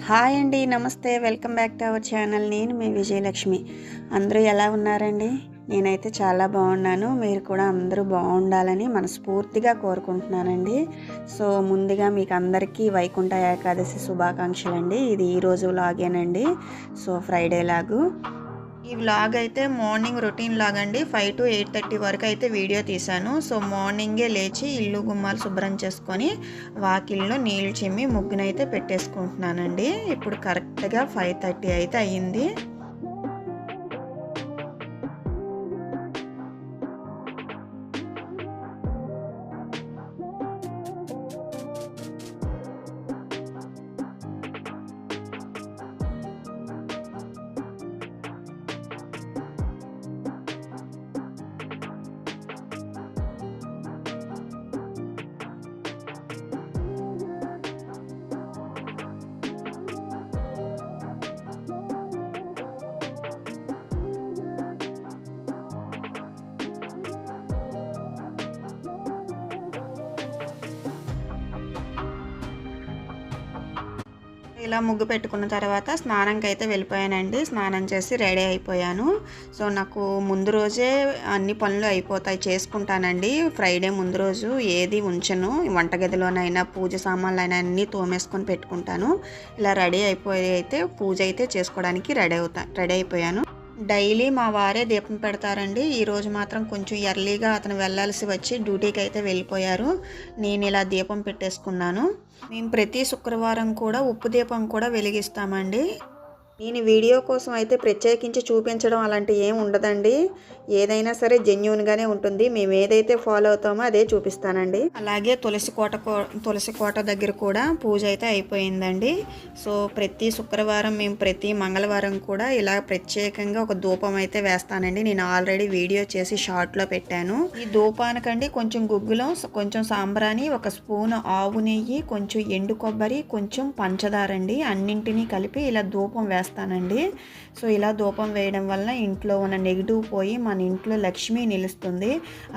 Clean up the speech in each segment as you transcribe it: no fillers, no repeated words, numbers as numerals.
Hi అండి, నమస్తే. Welcome back to our channel. నేను మీ విజయలక్ష్మి. అందరూ ఎలా ఉన్నారండి? నేనైతే చాలా బాగున్నాను. మీరు కూడా అందరూ బాగుండాలని మనస్ఫూర్తిగా కోరుకుంటున్నానండి. సో ముందుగా మీకు అందరికీ వైకుంఠ ఏకాదశి శుభాకాంక్షలు అండి. ఇది ఈరోజు వ్లాగేనండి. సో ఫ్రైడే లాగు. ఈ వ్లాగ్ అయితే మార్నింగ్ రొటీన్ లాగా అండి. 5 to 8:30 వరకు అయితే వీడియో తీశాను. సో మార్నింగే లేచి ఇల్లు గుమ్మాలు శుభ్రం చేసుకొని వాకిల్లో నీళ్ళు చిమ్మి ముగ్గునైతే పెట్టేసుకుంటున్నానండి. ఇప్పుడు కరెక్ట్గా 5:30 అయితే అయ్యింది. ఇలా ముగ్గు పెట్టుకున్న తర్వాత స్నానంకి అయితే వెళ్ళిపోయానండి. స్నానం చేసి రెడీ అయిపోయాను. సో నాకు ముందు రోజే అన్ని పనులు అయిపోతాయి, చేసుకుంటానండి. ఫ్రైడే ముందు రోజు ఏది ఉంచను. వంటగదిలోనైనా పూజ సామాన్లైనా అన్నీ తోమేసుకొని పెట్టుకుంటాను. ఇలా రెడీ అయిపోయి అయితే పూజ అయితే చేసుకోవడానికి రెడీ అయిపోయాను. డైలీ మా వారే దీపం పెడతారండి. ఈరోజు మాత్రం కొంచెం ఎర్లీగా అతను వెళ్ళాల్సి వచ్చి డ్యూటీకి అయితే వెళ్ళిపోయారు. నేను ఇలా దీపం పెట్టేసుకున్నాను. మేము ప్రతి శుక్రవారం కూడా ఉప్పు దీపం కూడా వెలిగిస్తామండి. నేను వీడియో కోసం అయితే ప్రత్యేకించి చూపించడం అలాంటివి ఏం ఉండదండి. ఏదైనా సరే జెన్యూన్గానే ఉంటుంది. మేము ఏదైతే ఫాలో అవుతామో అదే చూపిస్తానండి. అలాగే తులసి కోట దగ్గర కూడా పూజ అయితే అయిపోయిందండి. సో ప్రతి శుక్రవారం మేము ప్రతి మంగళవారం కూడా ఇలా ప్రత్యేకంగా ఒక ధూపం అయితే వేస్తానండి. నేను ఆల్రెడీ వీడియో చేసి షార్ట్లో పెట్టాను. ఈ ధూపానికండి కొంచెం గుగ్గులం, కొంచెం సాంబ్రాణి, ఒక స్పూన్ ఆవు నెయ్యి, కొంచెం ఎండు కొబ్బరి, కొంచెం పంచదార అండి, అన్నింటినీ కలిపి ఇలా ధూపం వేస్తానండి. సో ఇలా ధూపం వేయడం వల్ల ఇంట్లో ఉన్న నెగిటివ్ పోయి మన ఇంట్లో లక్ష్మి నిలుస్తుంది.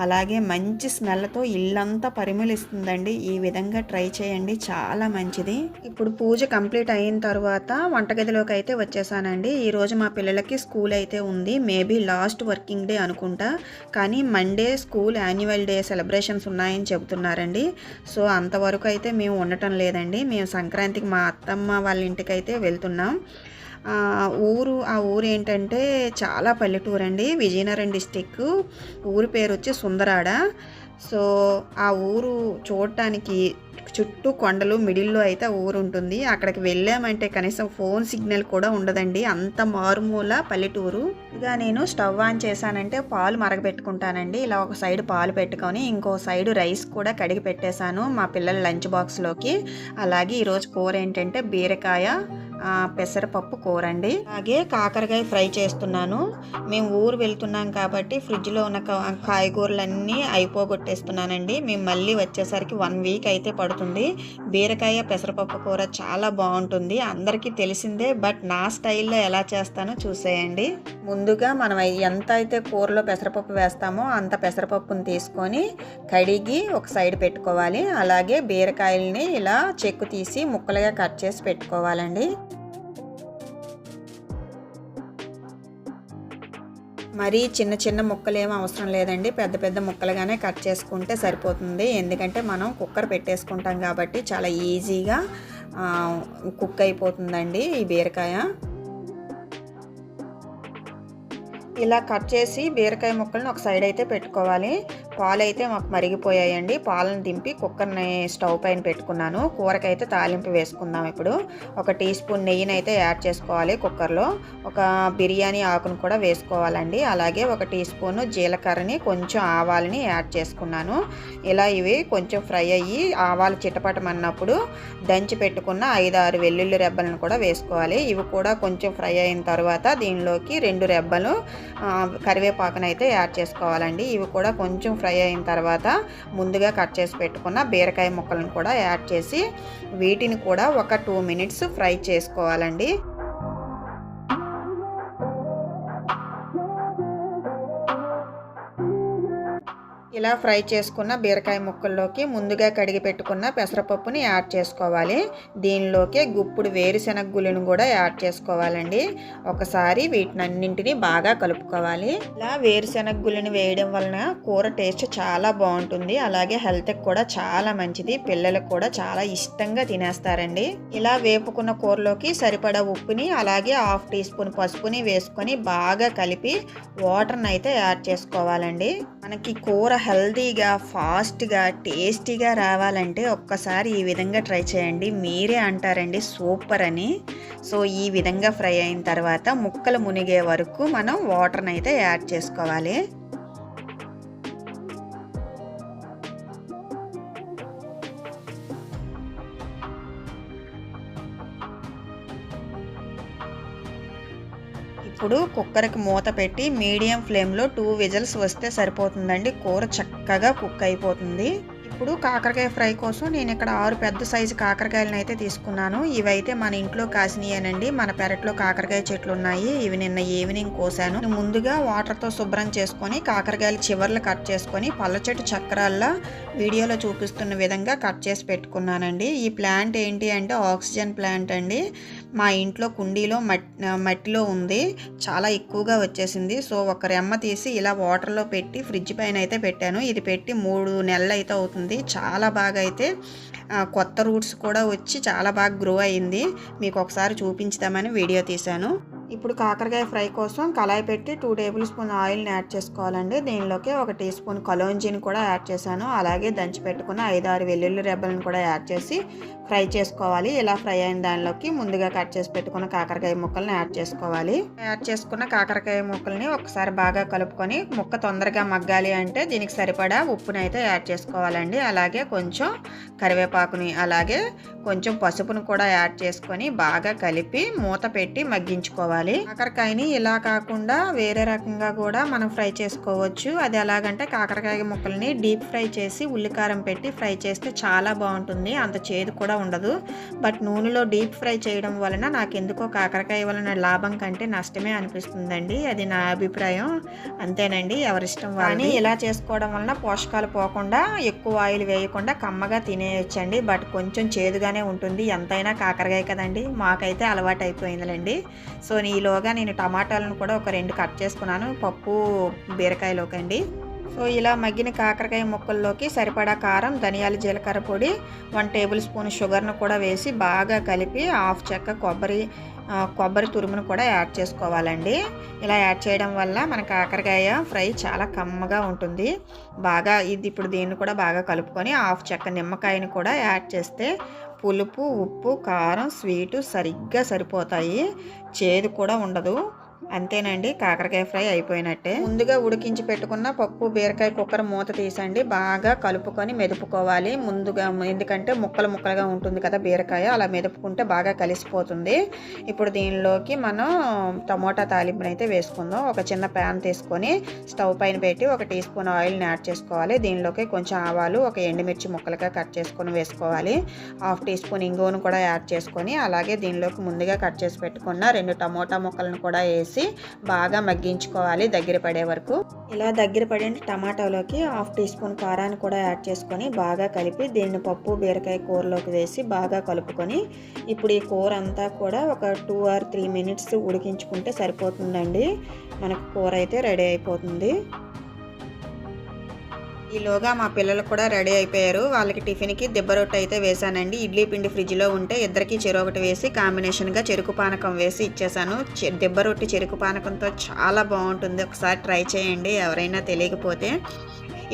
అలాగే మంచి స్మెల్తో ఇల్లంతా పరిమళిస్తుందండి. ఈ విధంగా ట్రై చేయండి, చాలా మంచిది. ఇప్పుడు పూజ కంప్లీట్ అయిన తర్వాత వంటగదిలోకి అయితే వచ్చేసానండి. ఈరోజు మా పిల్లలకి స్కూల్ అయితే ఉంది. మేబీ లాస్ట్ వర్కింగ్ డే అనుకుంటా. కానీ Monday school annual day celebrations ఉన్నాయని చెబుతున్నారండి. సో అంతవరకు అయితే మేము ఉండటం లేదండి. మేము సంక్రాంతికి మా అత్తమ్మ వాళ్ళ ఇంటికి అయితే వెళ్తున్నాం. ఆ ఊరు ఏంటంటే చాలా పల్లెటూరు అండి. విజయనగరం డిస్టిక్. ఊరి పేరు వచ్చి సుందరాడ. సో ఆ ఊరు చూడటానికి చుట్టూ కొండలు, మిడిల్లో అయితే ఊరు ఉంటుంది. అక్కడికి వెళ్ళామంటే కనీసం ఫోన్ సిగ్నల్ కూడా ఉండదండి. అంత మారుమూల పల్లెటూరు. ఇక నేను స్టవ్ ఆన్ చేశానంటే పాలు మరగబెట్టుకుంటానండి. ఇలా ఒక సైడ్ పాలు పెట్టుకొని ఇంకో సైడ్ రైస్ కూడా కడిగి పెట్టేశాను మా పిల్లల లంచ్ బాక్స్లోకి. అలాగే ఈరోజు కూర ఏంటంటే బీరకాయ పెసరపప్పు కూర అండి. అలాగే కాకరకాయ ఫ్రై చేస్తున్నాను. మేము ఊరు వెళ్తున్నాం కాబట్టి ఫ్రిడ్జ్లో ఉన్న కాయగూరలన్నీ అయిపోగొట్టేస్తున్నానండి. మేము మళ్ళీ వచ్చేసరికి 1 వీక్ అయితే పడుతుంది. బీరకాయ పెసరపప్పు కూర చాలా బాగుంటుంది, అందరికీ తెలిసిందే. బట్ నా స్టైల్లో ఎలా చేస్తానో చూసేయండి. ముందుగా మనం ఎంత అయితే కూరలో పెసరపప్పు వేస్తామో అంత పెసరపప్పుని తీసుకొని కడిగి ఒక సైడ్ పెట్టుకోవాలి. అలాగే బీరకాయలని ఇలా చెక్కు తీసి ముక్కలుగా కట్ చేసి పెట్టుకోవాలండి. మరీ చిన్న చిన్న ముక్కలు ఏమీ అవసరం లేదండి. పెద్ద పెద్ద ముక్కలుగానే కట్ చేసుకుంటే సరిపోతుంది. ఎందుకంటే మనం కుక్కర్ పెట్టేసుకుంటాం కాబట్టి చాలా ఈజీగా కుక్ అయిపోతుందండి ఈ బీరకాయ. ఇలా కట్ చేసి బీరకాయ ముక్కలను ఒక సైడ్ అయితే పెట్టుకోవాలి. పాలు అయితే మాకు మరిగిపోయాయండి. పాలను దింపి కుక్కర్ని స్టవ్ పైన పెట్టుకున్నాను. కూరకైతే తాలింపు వేసుకుందాం. ఇప్పుడు ఒక టీ స్పూన్ నెయ్యిని అయితే యాడ్ చేసుకోవాలి కుక్కర్లో. ఒక బిర్యానీ ఆకును కూడా వేసుకోవాలండి. అలాగే ఒక టీ స్పూన్ జీలకర్రని, కొంచెం ఆవాలని యాడ్ చేసుకున్నాను. ఇలా ఇవి కొంచెం ఫ్రై అయ్యి ఆవాలు చిటపటమన్నప్పుడు దంచి పెట్టుకున్న 5-6 వెల్లుల్లి రెబ్బలను కూడా వేసుకోవాలి. ఇవి కూడా కొంచెం ఫ్రై అయిన తర్వాత దీనిలోకి 2 రెబ్బలు కరివేపాకును అయితే యాడ్ చేసుకోవాలండి. ఇవి కూడా కొంచెం ఫ్రై అయిన తర్వాత ముందుగా కట్ చేసి పెట్టుకున్న బీరకాయ ముక్కలను కూడా యాడ్ చేసి వీటిని కూడా ఒక 2 మినిట్స్ ఫ్రై చేసుకోవాలండి. ఇలా ఫ్రై చేసుకున్న బీరకాయ ముక్కల్లోకి ముందుగా కడిగి పెట్టుకున్న పెసరపప్పుని యాడ్ చేసుకోవాలి. దీనిలోకి గుప్పుడు వేరుశెనగ గుళ్ళను కూడా యాడ్ చేసుకోవాలండి. ఒకసారి వీటినన్నింటినీ బాగా కలుపుకోవాలి. ఇలా వేరుశెనగ గుళ్ళని వేయడం వలన కూర టేస్ట్ చాలా బాగుంటుంది. అలాగే హెల్త్కి కూడా చాలా మంచిది. పిల్లలకు కూడా చాలా ఇష్టంగా తినేస్తారండి. ఇలా వేపుకున్న కూరలోకి సరిపడా ఉప్పుని అలాగే 1/2 టీ స్పూన్ పసుపుని వేసుకొని బాగా కలిపి వాటర్ని అయితే యాడ్ చేసుకోవాలండి. మనకి కూర హెల్తీగా, ఫాస్ట్గా, టేస్టీగా రావాలంటే ఒక్కసారి ఈ విధంగా ట్రై చేయండి. మీరే అంటారండి సూపర్ అని. సో ఈ విధంగా ఫ్రై అయిన తర్వాత ముక్కలు మునిగే వరకు మనం వాటర్ని అయితే యాడ్ చేసుకోవాలి. ఇప్పుడు కుక్కర్కి మూత పెట్టి మీడియం ఫ్లేమ్లో 2 విజిల్స్ వస్తే సరిపోతుందండి. కూర చక్కగా కుక్ అయిపోతుంది. ఇప్పుడు కాకరకాయ ఫ్రై కోసం నేను ఇక్కడ 6 పెద్ద సైజు కాకరకాయలను అయితే తీసుకున్నాను. ఇవైతే మన ఇంట్లో కాసినయేనండి. మన పెరట్లో కాకరకాయ చెట్లు ఉన్నాయి. ఇవి నిన్న ఈవినింగ్ కోసాను. ముందుగా వాటర్తో శుభ్రం చేసుకొని కాకరకాయలు చివర్లు కట్ చేసుకొని పళ్ళచెట్టు చక్రాల్లో వీడియోలో చూపిస్తున్న విధంగా కట్ చేసి పెట్టుకున్నానండి. ఈ ప్లాంట్ ఏంటి అంటే ఆక్సిజన్ ప్లాంట్ అండి. మా ఇంట్లో కుండీలో మట్టిలో ఉంది. చాలా ఎక్కువగా వచ్చేసింది. సో ఒక రెమ్మ తీసి ఇలా వాటర్లో పెట్టి ఫ్రిడ్జ్ పైన అయితే పెట్టాను. ఇది పెట్టి 3 నెలలు అయితే అవుతుంది. చాలా బాగా అయితే కొత్త రూట్స్ కూడా వచ్చి చాలా బాగా గ్రో అయింది. మీకు ఒకసారి చూపించుదామని వీడియో తీశాను. ఇప్పుడు కాకరకాయ ఫ్రై కోసం కళాయి పెట్టి 2 టేబుల్ స్పూన్ ఆయిల్ని యాడ్ చేసుకోవాలండి. దీనిలోకి 1 టీ స్పూన్ కలోంజీని కూడా యాడ్ చేశాను. అలాగే దంచి పెట్టుకున్న 5-6 వెల్లుల్లి రెబ్బలను కూడా యాడ్ చేసి ఫ్రై చేసుకోవాలి. ఇలా ఫ్రై అయిన దానిలోకి ముందుగా కట్ చేసి పెట్టుకున్న కాకరకాయ ముక్కల్ని యాడ్ చేసుకోవాలి. యాడ్ చేసుకున్న కాకరకాయ ముక్కల్ని ఒకసారి బాగా కలుపుకొని ముక్క తొందరగా మగ్గాలి అంటే దీనికి సరిపడా ఉప్పుని అయితే యాడ్ చేసుకోవాలండి. అలాగే కొంచెం కరివేపాకుని అలాగే కొంచెం పసుపును కూడా యాడ్ చేసుకొని బాగా కలిపి మూత పెట్టి మగ్గించుకోవాలి. కాకరకాయని ఇలా కాకుండా వేరే రకంగా కూడా మనం ఫ్రై చేసుకోవచ్చు. అది ఎలాగంటే కాకరకాయ ముక్కల్ని డీప్ ఫ్రై చేసి ఉల్లికారం పెట్టి ఫ్రై చేస్తే చాలా బాగుంటుంది. అంత చేదు కూడా ఉండదు. బట్ నూనెలో డీప్ ఫ్రై చేయడం వలన నాకు ఎందుకో కాకరకాయ వలన లాభం కంటే నష్టమే అనిపిస్తుందండి. అది నా అభిప్రాయం. అంతేనండి, ఎవరిష్టం వాళ్ళది. ఇలా చేసుకోవడం వలన పోషకాలు పోకుండా ఎక్కువ ఆయిల్ వేయకుండా కమ్మగా తినేయొచ్చండి. బట్ కొంచెం చేదుగానే ఉంటుంది. ఎంతైనా కాకరకాయ కదండి, మాకైతే అలవాటు అయిపోయిందిలేండి. సో ఈలోగా నేను టమాటాలను కూడా ఒక 2 కట్ చేసుకున్నాను పప్పు బీరకాయలోకి అండి. సో ఇలా మగ్గిన కాకరకాయ ముక్కల్లోకి సరిపడా కారం, ధనియాల జీలకర్ర పొడి, 1 టేబుల్ స్పూన్ షుగర్ను కూడా వేసి బాగా కలిపి 1/2 చెక్క కొబ్బరి తురుమును కూడా యాడ్ చేసుకోవాలండి. ఇలా యాడ్ చేయడం వల్ల మన కాకరకాయ ఫ్రై చాలా కమ్మగా ఉంటుంది. బాగా ఇప్పుడు దీన్ని కూడా బాగా కలుపుకొని 1/2 చెక్క నిమ్మకాయని కూడా యాడ్ చేస్తే పులుపు, ఉప్పు, కారం, స్వీటు సరిగ్గా సరిపోతాయి. చేదు కూడా ఉండదు. అంతేనండి, కాకరకాయ ఫ్రై అయిపోయినట్టే. ముందుగా ఉడికించి పెట్టుకున్న పప్పు బీరకాయ కుక్కర్ మూత తీసండి బాగా కలుపుకొని మెదుపుకోవాలి ముందుగా. ఎందుకంటే ముక్కలుగా ఉంటుంది కదా బీరకాయ, అలా మెదుపుకుంటే బాగా కలిసిపోతుంది. ఇప్పుడు దీనిలోకి మనం టమోటా తాలింపుని అయితే వేసుకుందాం. ఒక చిన్న ప్యాన్ తీసుకొని స్టవ్ పైన పెట్టి 1 టీ స్పూన్ ఆయిల్ని యాడ్ చేసుకోవాలి. దీనిలోకి కొంచెం ఆవాలు, 1 ఎండుమిర్చి ముక్కలుగా కట్ చేసుకొని వేసుకోవాలి. 1/2 టీ స్పూన్ ఇంగువను కూడా యాడ్ చేసుకొని అలాగే దీనిలోకి ముందుగా కట్ చేసి పెట్టుకున్న 2 టమోటా ముక్కలను కూడా వేసి బాగా మగ్గించుకోవాలి దగ్గర పడే వరకు. ఇలా దగ్గర పడిన టమాటాలోకి 1/2 టీ స్పూన్ కారాన్ని కూడా యాడ్ చేసుకొని బాగా కలిపి దీన్ని పప్పు బీరకాయ కూరలోకి వేసి బాగా కలుపుకొని ఇప్పుడు ఈ కూర అంతా కూడా ఒక 2 or 3 మినిట్స్ ఉడికించుకుంటే సరిపోతుందండి. మనకు కూర అయితే రెడీ అయిపోతుంది. ఈలోగా మా పిల్లలు కూడా రెడీ అయిపోయారు. వాళ్ళకి టిఫిన్కి దిబ్బ రొట్టె అయితే వేసానండి. ఇడ్లీ పిండి ఫ్రిడ్జ్లో ఉంటే ఇద్దరికి చెరొకటి వేసి కాంబినేషన్గా చెరుకు పానకం వేసి ఇచ్చేసాను. దిబ్బ రొట్టె చెరుకు పానకంతో చాలా బాగుంటుంది. ఒకసారి ట్రై చేయండి ఎవరైనా తెలియకపోతే.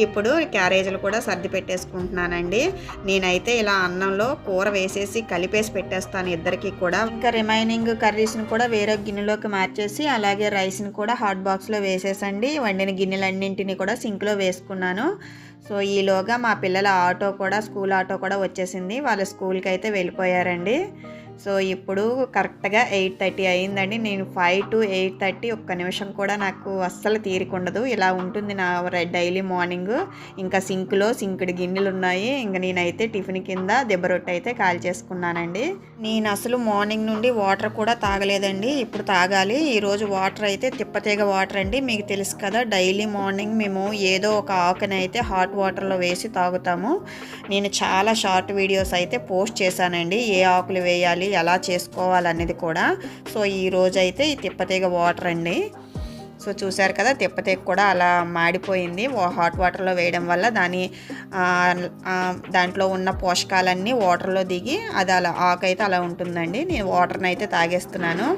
ఇప్పుడు క్యారేజీలు కూడా సర్ది పెట్టేసుకుంటున్నానండి. నేనైతే ఇలా అన్నంలో కూర వేసేసి కలిపేసి పెట్టేస్తాను ఇద్దరికి కూడా. ఇంకా రిమైనింగ్ కర్రీస్ని కూడా వేరే గిన్నెలోకి మార్చేసి అలాగే రైస్ని కూడా హాట్ బాక్స్లో వేసేసండి. వండిన గిన్నెలన్నింటినీ కూడా సింక్లో వేసుకున్నాను. సో ఈలోగా మా పిల్లల ఆటో కూడా స్కూల్ ఆటో కూడా వచ్చేసింది. వాళ్ళ స్కూల్కి అయితే వెళ్ళిపోయారండి. సో ఇప్పుడు కరెక్ట్గా 8:30 అయిందండి. నేను 5 to 8:30 ఒక్క నిమిషం కూడా నాకు అస్సలు తీరికుండదు. ఇలా ఉంటుంది నా డైలీ మార్నింగ్. ఇంకా సింకుడు గిన్నెలు ఉన్నాయి. ఇంకా నేనైతే టిఫిన్ కింద దెబ్బ రొట్టె అయితే కాల్ చేసుకున్నానండి. నేను అసలు మార్నింగ్ నుండి వాటర్ కూడా తాగలేదండి. ఇప్పుడు తాగాలి. ఈరోజు వాటర్ అయితే తిప్పతీగ వాటర్ అండి. మీకు తెలుసు కదా, డైలీ మార్నింగ్ మేము ఏదో ఒక ఆకునైతే హాట్ వాటర్లో వేసి తాగుతాము. నేను చాలా షార్ట్ వీడియోస్ అయితే పోస్ట్ చేశానండి, ఏ ఆకులు వేయాలి, ఎలా చేసుకోవాలనేది కూడా. సో ఈరోజు అయితే ఈ తిప్పతీగ వాటర్ అండి. సో చూసారు కదా, తిప్పతీగ కూడా అలా మాడిపోయింది హాట్ వాటర్లో వేయడం వల్ల. దాంట్లో ఉన్న పోషకాలన్నీ వాటర్లో దిగి అది అలా ఆకైతే అలా ఉంటుందండి. నేను వాటర్ని అయితే తాగేస్తున్నాను.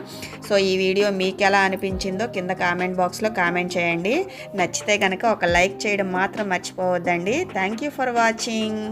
సో ఈ వీడియో మీకు ఎలా అనిపించిందో కింద కామెంట్ బాక్స్లో కామెంట్ చేయండి. నచ్చితే కనుక ఒక లైక్ చేయడం మాత్రం మర్చిపోవద్దండి. Thank you for watching.